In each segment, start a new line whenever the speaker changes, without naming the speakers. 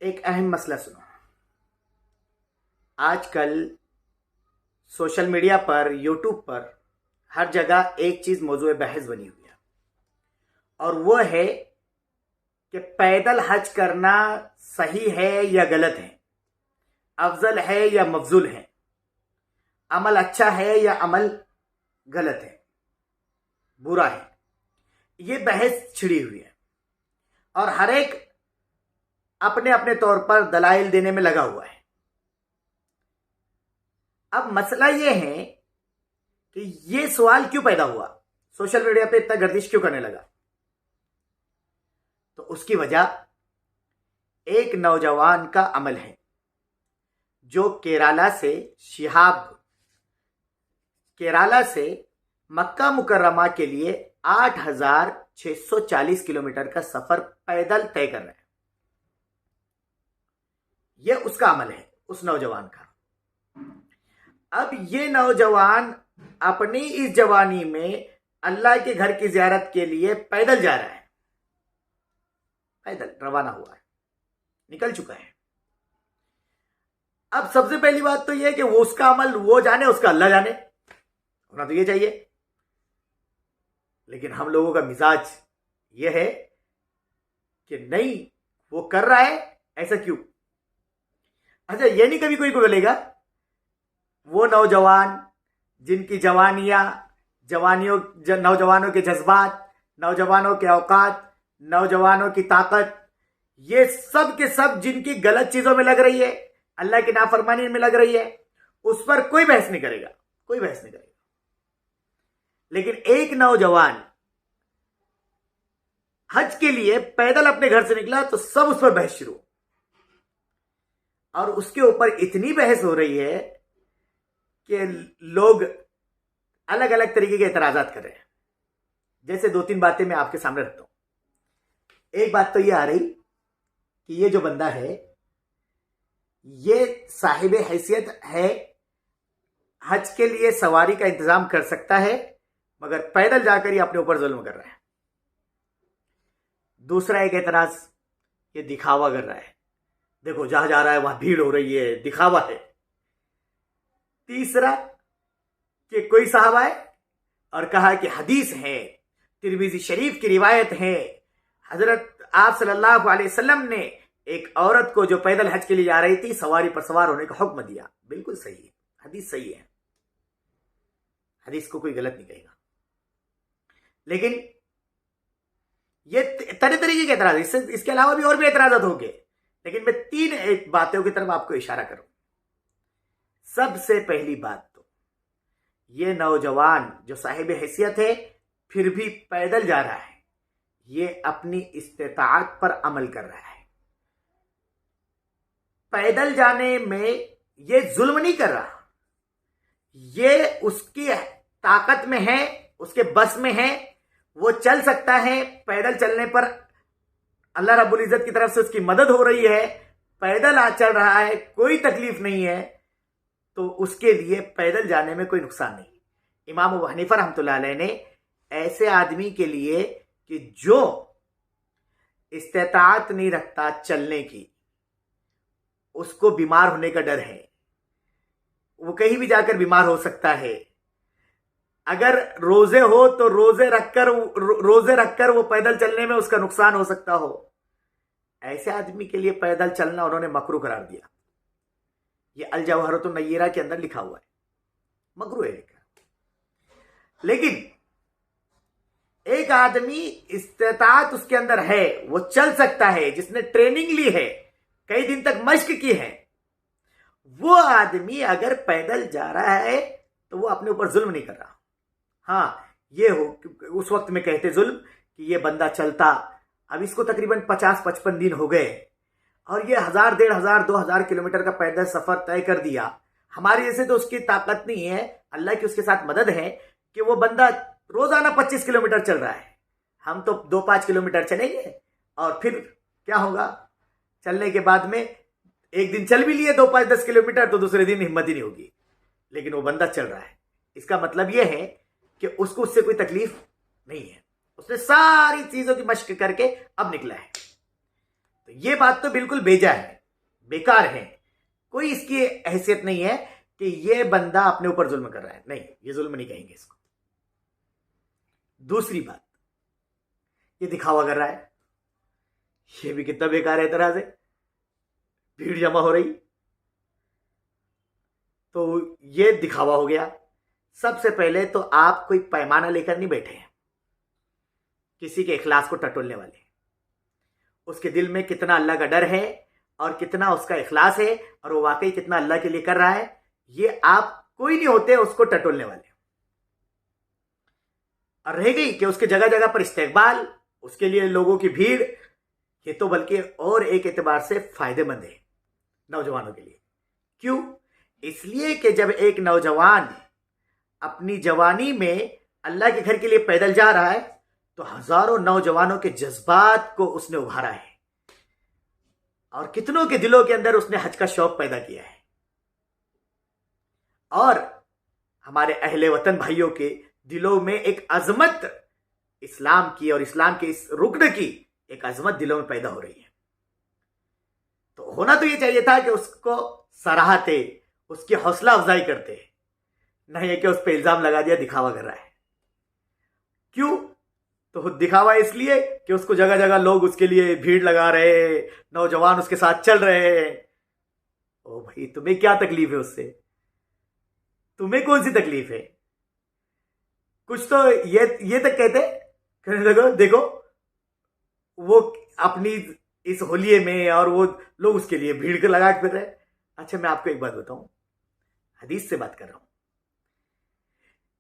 एक अहम मसला सुनो। आजकल सोशल मीडिया पर, यूट्यूब पर हर जगह एक चीज मौजूद बहस बनी हुई है, और वो है कि पैदल हज करना सही है या गलत है, अफजल है या मफजूल है, अमल अच्छा है या अमल गलत है, बुरा है। ये बहस छिड़ी हुई है और हर एक अपने अपने तौर पर दलाइल देने में लगा हुआ है। अब मसला ये है कि ये सवाल क्यों पैदा हुआ, सोशल मीडिया पे इतना गर्दिश क्यों करने लगा। तो उसकी वजह एक नौजवान का अमल है जो केरला से मक्का मुकर्रमा के लिए 8,640 किलोमीटर का सफर पैदल तय कर रहे हैं। यह उसका अमल है, उस नौजवान का। अब ये नौजवान अपनी इस जवानी में अल्लाह के घर की जियारत के लिए पैदल जा रहा है, पैदल रवाना हुआ है, निकल चुका है। अब सबसे पहली बात तो यह कि वो उसका अमल वो जाने, उसका अल्लाह जाने, होना तो ये चाहिए। लेकिन हम लोगों का मिजाज ये है कि नहीं, वो कर रहा है, ऐसा क्यों। अच्छा, ये नहीं कभी कोई को बोलेगा वो नौजवान जिनकी नौजवानों के जज्बात, नौजवानों के औकात, नौजवानों की ताकत, ये सब के सब जिनकी गलत चीजों में लग रही है, अल्लाह की नाफरमानी में लग रही है, उस पर कोई बहस नहीं करेगा, कोई बहस नहीं करेगा। लेकिन एक नौजवान हज के लिए पैदल अपने घर से निकला तो सब उस पर बहस शुरू, और उसके ऊपर इतनी बहस हो रही है कि लोग अलग अलग तरीके के एतराजात कर रहे हैं। जैसे 2-3 बातें मैं आपके सामने रखता हूं। एक बात तो ये आ रही कि ये जो बंदा है ये साहिब हैसियत है, हज के लिए सवारी का इंतजाम कर सकता है, मगर पैदल जाकर ही अपने ऊपर जुल्म कर रहा है। दूसरा एक एतराज, ये दिखावा कर रहा है, देखो जहां जा रहा है वहां भीड़ हो रही है, दिखावा है। तीसरा कि कोई साहब आए और कहा कि हदीस है, तिरमिजी शरीफ की रिवायत है, हजरत आप सल्लल्लाहु अलैहि वसल्लम ने एक औरत को जो पैदल हज के लिए जा रही थी सवारी पर सवार होने का हुक्म दिया। बिल्कुल सही है, हदीस सही है, हदीस को कोई गलत नहीं कहेगा। लेकिन ये तरह तरीके के एतराज, इसके अलावा भी और भी एतराजात होंगे, लेकिन मैं 3 बातों की तरफ आपको इशारा करूं। सबसे पहली बात तो ये नौजवान जो साहिब हैसियत है फिर भी पैदल जा रहा है, ये अपनी इस्तेताअत पर अमल कर रहा है। पैदल जाने में ये जुल्म नहीं कर रहा, ये उसकी ताकत में है, उसके बस में है, वो चल सकता है। पैदल चलने पर अल्लाह रब्बुल इज्जत की तरफ से उसकी मदद हो रही है, पैदल चल रहा है, कोई तकलीफ नहीं है, तो उसके लिए पैदल जाने में कोई नुकसान नहीं। इमाम अबू हनीफा रहमतुल्लाह अलैह ने ऐसे आदमी के लिए कि जो इस्तेताअत नहीं रखता चलने की, उसको बीमार होने का डर है, वो कहीं भी जाकर बीमार हो सकता है, अगर रोजे हो तो रोजे रखकर वो पैदल चलने में उसका नुकसान हो सकता हो, ऐसे आदमी के लिए पैदल चलना उन्होंने मकरूह करार दिया। ये अल जवाहरतुन नय्यरा के अंदर लिखा हुआ है, मकरूह है लिखा। लेकिन एक आदमी इस्तेताअत उसके अंदर है, वो चल सकता है, जिसने ट्रेनिंग ली है, कई दिन तक मश्क की है, वो आदमी अगर पैदल जा रहा है तो वो अपने ऊपर जुल्म नहीं कर रहा। हाँ, ये हो उस वक्त में कहते जुल्म कि ये बंदा चलता, अब इसको तकरीबन 50-55 दिन हो गए और ये 1000, 1500, 2000 किलोमीटर का पैदल सफर तय कर दिया। हमारी जैसे तो उसकी ताकत नहीं है, अल्लाह की उसके साथ मदद है कि वो बंदा रोजाना 25 किलोमीटर चल रहा है। हम तो 2-5 किलोमीटर चलेंगे और फिर क्या होगा, चलने के बाद में एक दिन चल भी लिए 2-5-10 किलोमीटर तो दूसरे दिन हिम्मत ही नहीं होगी। लेकिन वो बंदा चल रहा है, इसका मतलब यह है कि उसको उससे कोई तकलीफ नहीं है, उसने सारी चीजों की मश्क करके अब निकला है। तो ये बात तो बिल्कुल बेजा है, बेकार है। कोई इसकी हैसियत नहीं है कि ये बंदा अपने ऊपर जुल्म कर रहा है। नहीं, ये जुल्म नहीं कहेंगे इसको। दूसरी बात, ये दिखावा कर रहा है। ये भी कितना बेकार है। तरह से भीड़ जमा हो रही, तो ये दिखावा हो गया। सबसे पहले तो आप कोई पैमाना लेकर नहीं बैठे हैं किसी के इखलास को टटोलने वाले। उसके दिल में कितना अल्लाह का डर है और कितना उसका इखलास है और वो वाकई कितना अल्लाह के लिए कर रहा है, ये आप कोई नहीं होते उसको टटोलने वाले। और रह गई कि उसके जगह जगह पर इस्तेकबाल, उसके लिए लोगों की भीड़, ये तो बल्कि और एक एतबार से फायदेमंद है नौजवानों के लिए। क्यों? इसलिए कि जब एक नौजवान अपनी जवानी में अल्लाह के घर के लिए पैदल जा रहा है तो हजारों नौजवानों के जज्बात को उसने उभारा है और कितनों के दिलों के अंदर उसने हज का शौक पैदा किया है। और हमारे अहले वतन भाइयों के दिलों में एक अजमत इस्लाम की और इस्लाम के इस रुकन की एक अजमत दिलों में पैदा हो रही है। तो होना तो ये चाहिए था कि उसको सराहते, उसकी हौसला अफजाई करते, नहीं है कि उस पर इल्जाम लगा दिया दिखावा कर रहा है। क्यों? तो दिखावा इसलिए कि उसको जगह जगह लोग उसके लिए भीड़ लगा रहे, नौजवान उसके साथ चल रहे। ओ भाई, तुम्हें क्या तकलीफ है उससे? तुम्हें कौन सी तकलीफ है? कुछ तो ये तक कहने लगा, देखो वो अपनी इस होलिये में और वो लोग उसके लिए भीड़ को लगा के फिर रहे। अच्छा, मैं आपको एक बात बताऊं, हदीस से बात कर रहा हूं।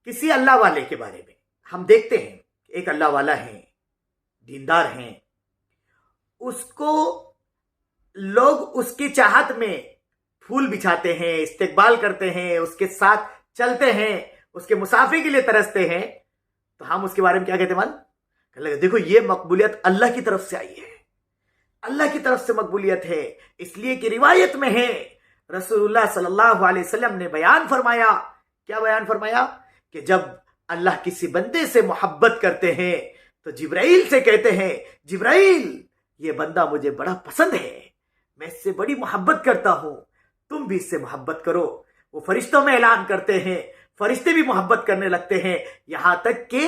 किसी अल्लाह वाले के बारे में हम देखते हैं, एक अल्लाह वाला है, दीनदार हैं, उसको लोग उसकी चाहत में फूल बिछाते हैं, इस्तेकबाल करते हैं, उसके साथ चलते हैं, उसके मुसाफिर के लिए तरसते हैं। तो हम उसके बारे में क्या कहते हैं? कहने लगे, देखो ये मकबूलियत अल्लाह की तरफ से आई है, अल्लाह की तरफ से मकबूलियत है। इसलिए कि रिवायत में है, रसूलुल्लाह सल्लल्लाहु अलैहि वसल्लम ने बयान फरमाया। क्या बयान फरमाया? कि जब अल्लाह किसी बंदे से मोहब्बत करते हैं तो जिब्राइल से कहते हैं, जिब्राइल ये बंदा मुझे बड़ा पसंद है, मैं इससे बड़ी मोहब्बत करता हूं, तुम भी इससे मोहब्बत करो। वो फरिश्तों में ऐलान करते हैं, फरिश्ते भी मोहब्बत करने लगते हैं, यहां तक कि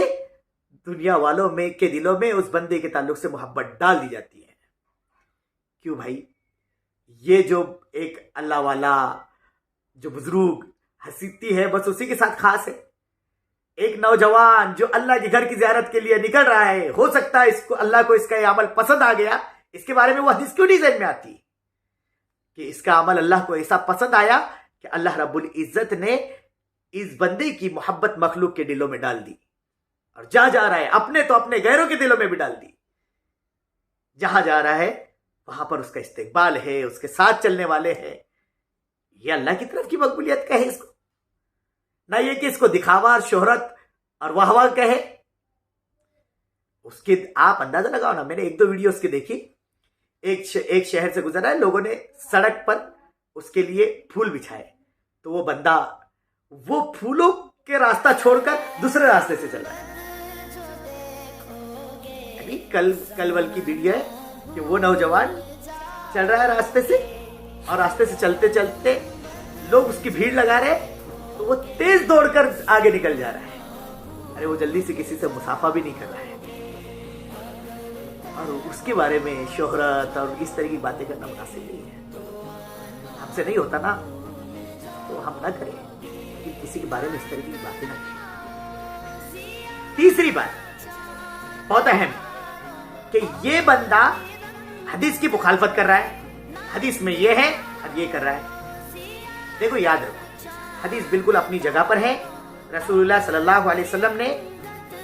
दुनिया वालों में के दिलों में उस बंदे के ताल्लुक से मोहब्बत डाल दी जाती है। क्यों भाई? ये जो एक अल्लाह वाला जो बुजुर्ग हसीती है, बस उसी के साथ खास है। एक नौजवान जो अल्लाह के घर की ज़ियारत के लिए निकल रहा है, हो सकता है इसको अल्लाह को इसका ये अमल पसंद आ गया, इसके बारे में वो हदीस क्यों नहीं ज़हन में आती कि इसका अमल अल्लाह को ऐसा पसंद आया कि अल्लाह रब्बुल इज्जत ने इस बंदे की मोहब्बत मखलूक के दिलों में डाल दी। और जहां जा रहा है, अपने तो अपने गैरों के दिलों में भी डाल दी। जहां जा रहा है वहां पर उसका इस्तेकबाल है, उसके साथ चलने वाले हैं। ये अल्लाह की तरफ की मकबूलियत कहे इसको, ना ये कि इसको दिखावा और शोहरत और वाहवाह कहे। उसके आप अंदाजा लगाओ ना, मैंने एक दो वीडियो उसके देखी। एक शहर से गुजरा है, लोगों ने सड़क पर उसके लिए फूल बिछाए, तो वो बंदा वो फूलों के रास्ता छोड़कर दूसरे रास्ते से चल रहा है। अभी कल वल की वीडियो है कि वो नौजवान चल रहा है रास्ते से, और रास्ते से चलते चलते लोग उसकी भीड़ लगा रहे, तो वो तेज दौड़कर आगे निकल जा रहा है। अरे वो जल्दी से किसी से मुसाफा भी नहीं कर रहा है। और उसके बारे में शोहरत और इस तरह की बातें करना मुनासिब नहीं है। हमसे नहीं होता ना तो हम ना करें, लेकिन किसी के बारे में इस तरह की बातें ना करें। तीसरी बात बहुत अहम, कि ये बंदा हदीस की मुखालफत कर रहा है, हदीस में ये है और ये कर रहा है। देखो याद रखो, हदीस बिल्कुल अपनी जगह पर है। रसूलुल्लाह सल्लल्लाहु अलैहि वसल्लम ने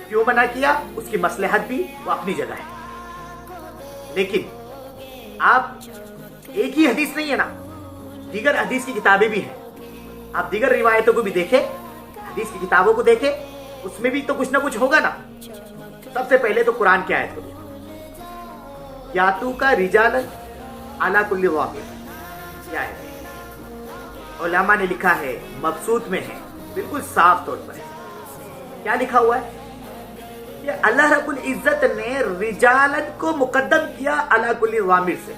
क्यों मना किया, उसकी मसलहत भी वो अपनी जगह है। लेकिन आप एक ही हदीस नहीं है ना, दीगर हदीस की किताबें भी हैं। आप दीगर रिवायतों को भी देखें, हदीस की किताबों को देखें, उसमें भी तो कुछ ना कुछ होगा ना। सबसे पहले तो कुरान की आयत को देखो, यातू का रिजाल अला कुल्ली वाक़िअ, क्या है? उलमा ने लिखा है, मबसूत में है, बिल्कुल साफ तौर पर है। क्या लिखा हुआ है? कि अल्लाह रब्बुल इज्जत ने रिजालन को मुकद्दम किया अला कुल्ली वामिर से,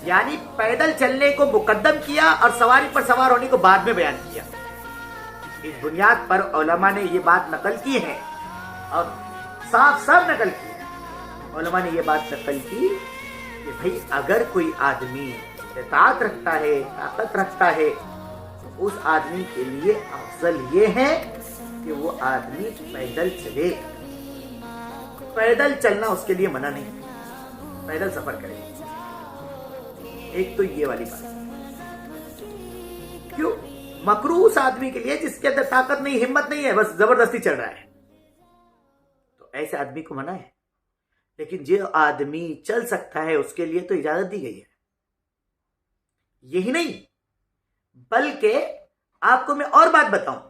यानी पैदल चलने को मुकद्दम किया और सवारी पर सवार होने को बाद में बयान किया। इस बुनियाद पर उलमा ने ये बात नकल की है और साफ साफ नकल की है। उलमा ने ये बात नकल की कि भाई अगर कोई आदमी इस्तात रखता है, ताकत रखता है, तो उस आदमी के लिए अफजल ये है कि वो आदमी पैदल चले। पैदल चलना उसके लिए मना नहीं, पैदल सफर करे। एक तो ये वाली बात। क्यों? मकरूह उस आदमी के लिए जिसके अंदर ताकत नहीं, हिम्मत नहीं है, बस जबरदस्ती चल रहा है, तो ऐसे आदमी को मना है। लेकिन जो आदमी चल सकता है उसके लिए तो इजाजत दी गई है। यही नहीं, बल्कि आपको मैं और बात बताऊं,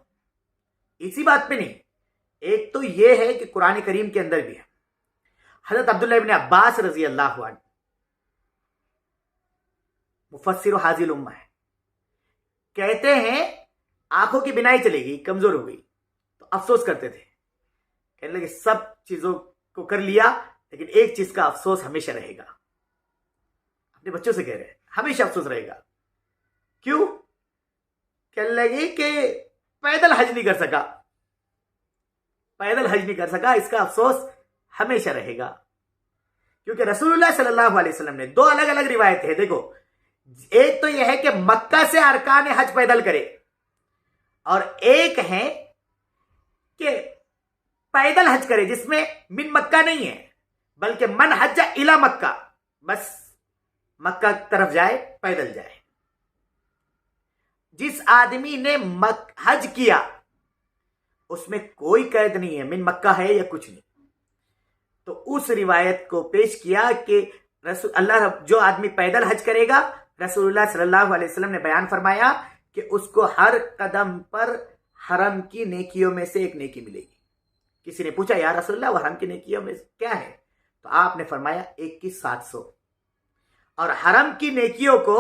इसी बात पे नहीं, एक तो यह है कि कुरान करीम के अंदर भी है। हजरत अब्दुल्लाह इब्न अब्बास रजी अल्लाह अन्हु मुफस्सिर हाजिल उम्मा है, कहते हैं आंखों की बिनाई चलेगी, कमजोर हो गई, तो अफसोस करते थे, कहने लगे सब चीजों को कर लिया लेकिन एक चीज का अफसोस हमेशा रहेगा। अपने बच्चों से कह रहे हैं हमेशा अफसोस रहेगा। क्यों? कहने लगे कि पैदल हज नहीं कर सका, पैदल हज नहीं कर सका, इसका अफसोस हमेशा रहेगा। क्योंकि रसूलुल्लाह सल्लल्लाहु अलैहि वसल्लम ने दो अलग अलग रिवायत है। देखो, एक तो यह है कि मक्का से अरकान हज पैदल करे, और एक है कि पैदल हज करे जिसमें मिन मक्का नहीं है बल्कि मन हज्जा इला मक्का, बस मक्का तरफ जाए, पैदल जाए। जिस आदमी ने हज किया उसमें कोई कैद नहीं है, मिन मक्का है या कुछ नहीं। तो उस रिवायत को पेश किया कि अल्लाह जो आदमी पैदल हज करेगा, रसूलुल्लाह सल्लल्लाहु अलैहि वसल्लम ने बयान फरमाया कि उसको हर कदम पर हरम की नेकियों में से एक नेकी मिलेगी। किसी ने पूछा या रसूलुल्लाह वो हरम की नेकियों में क्या है, तो आपने फरमाया 1 की 700, और हरम की नेकियों को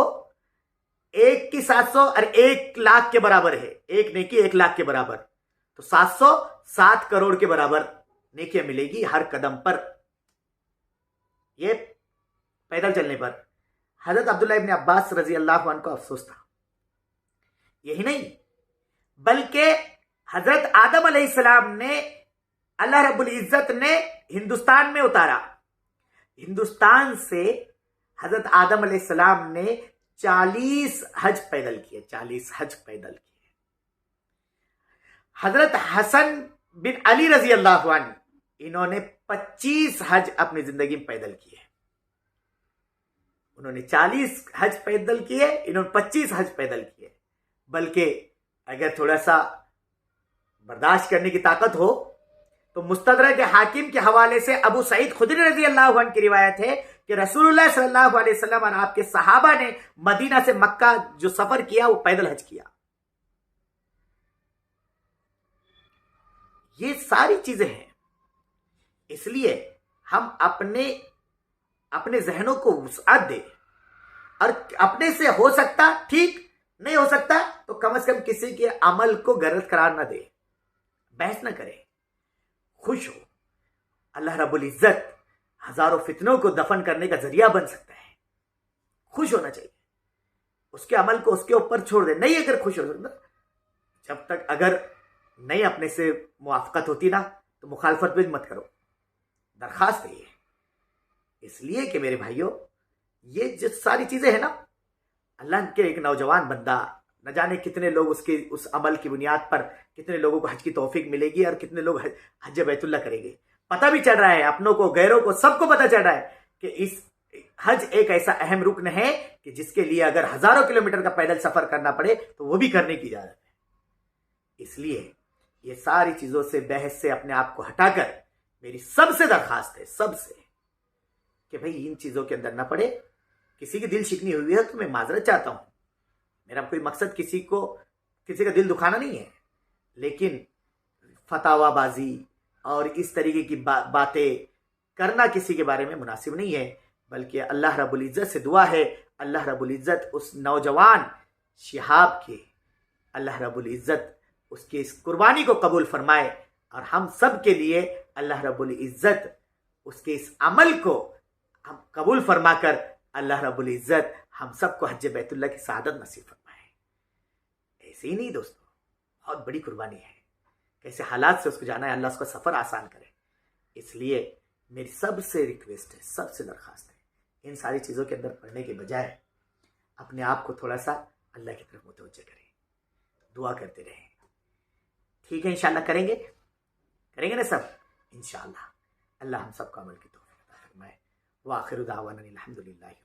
1 की 700 और 1 लाख के बराबर है। एक नेकी 1 लाख के बराबर, तो 700 7 करोड़ के बराबर नेकियां मिलेगी हर कदम पर, ये पैदल चलने पर। हजरत अब्दुल्लाह इब्न अब्बास रजी अल्लाह अन्हु को अफसोस था। यही नहीं, बल्कि हजरत आदम अलैहिस्सलाम ने अल्लाह रब्बुल इज्जत ने हिंदुस्तान में उतारा। हिंदुस्तान से हजरत आदम अलैहिस्सलाम ने 40 हज पैदल किए, 40 हज पैदल किए। हजरत हसन बिन अली रजी अल्लाह अन्हु, इन्होंने 25 हज अपनी जिंदगी में पैदल किए। उन्होंने 40 हज पैदल किए, इन्होंने 25 हज पैदल किए। बल्कि अगर थोड़ा सा बर्दाश्त करने की ताकत हो तो मुस्तदरक हाकिम के हवाले से अबू सईद खुदरी रजी अल्लाह अन्हु की रिवायत है कि रसूलुल्लाह सल्लल्लाहु अलैहि वसल्लम और आपके सहाबा ने मदीना से मक्का जो सफर किया वो पैदल हज किया। ये सारी चीजें हैं, इसलिए हम अपने जहनों को वुसअत दे, और अपने से हो सकता ठीक, नहीं हो सकता तो कम से कम किसी के अमल को गलत करार ना दे, बहस ना करे, खुश हो। अल्लाह रब्बुल इज्जत हजारों फितनों को दफन करने का जरिया बन सकता है, खुश होना चाहिए। उसके अमल को उसके ऊपर छोड़ दे, नहीं अगर खुश हो सकता, जब तक अगर नहीं अपने से मुआफकत होती ना तो मुखालफत भी मत करो, दरखास्त है ये। इसलिए कि मेरे भाइयों, ये जो सारी चीजें हैं ना, अल्लाह के एक नौजवान बंदा, न जाने कितने लोग उसके उस अमल की बुनियाद पर कितने लोगों को हज की तौफीक मिलेगी और कितने लोग हज बैतुल्लाह करेंगे। पता भी चल रहा है, अपनों को, गैरों को, सबको पता चल रहा है कि इस हज एक ऐसा अहम रुकन है कि जिसके लिए अगर हजारों किलोमीटर का पैदल सफर करना पड़े तो वो भी करने की इजाजत है। इसलिए ये सारी चीजों से, बहस से अपने आप को हटाकर मेरी सबसे दरखास्त है, सबसे, कि भाई इन चीजों के अंदर ना पड़े। किसी की दिल शिकनी हुई है तो मैं माजरत चाहता हूं, मेरा कोई मकसद किसी का दिल दुखाना नहीं है, लेकिन फतावाबाजी और इस तरीके की बातें करना किसी के बारे में मुनासिब नहीं है। बल्कि अल्लाह रब्बुल इज्जत से दुआ है, अल्लाह रब्बुल इज्जत उस नौजवान शिहाब के, अल्लाह रब्बुल इज्जत उसकी इस कुर्बानी को कबूल फरमाए। और हम सब के लिए अल्लाह रब्बुल इज़्ज़त उसके इस अमल को हम कबूल फरमाकर अल्लाह रब्बुल इज़्ज़त हम सबको हज बैतुल्लाह की सादत नसीब फरमाए। ऐसे ही नहीं दोस्तों, बहुत बड़ी कुर्बानी है, कैसे हालात से उसको जाना है, अल्लाह उसका सफ़र आसान करे। इसलिए मेरी सबसे रिक्वेस्ट है, सबसे दरख्वास्त है, इन सारी चीज़ों के अंदर पढ़ने के बजाय अपने आप को थोड़ा सा अल्लाह की तरफ मुतवज्जह करें, दुआ करते रहें। ठीक है, इंशाअल्लाह करेंगे ना सब, इंशाअल्लाह। अल्लाह हम सबको अमल की तौफीक अता फरमाए। व आखिरु दावाना अनिल हम्दुलिल्लाहि।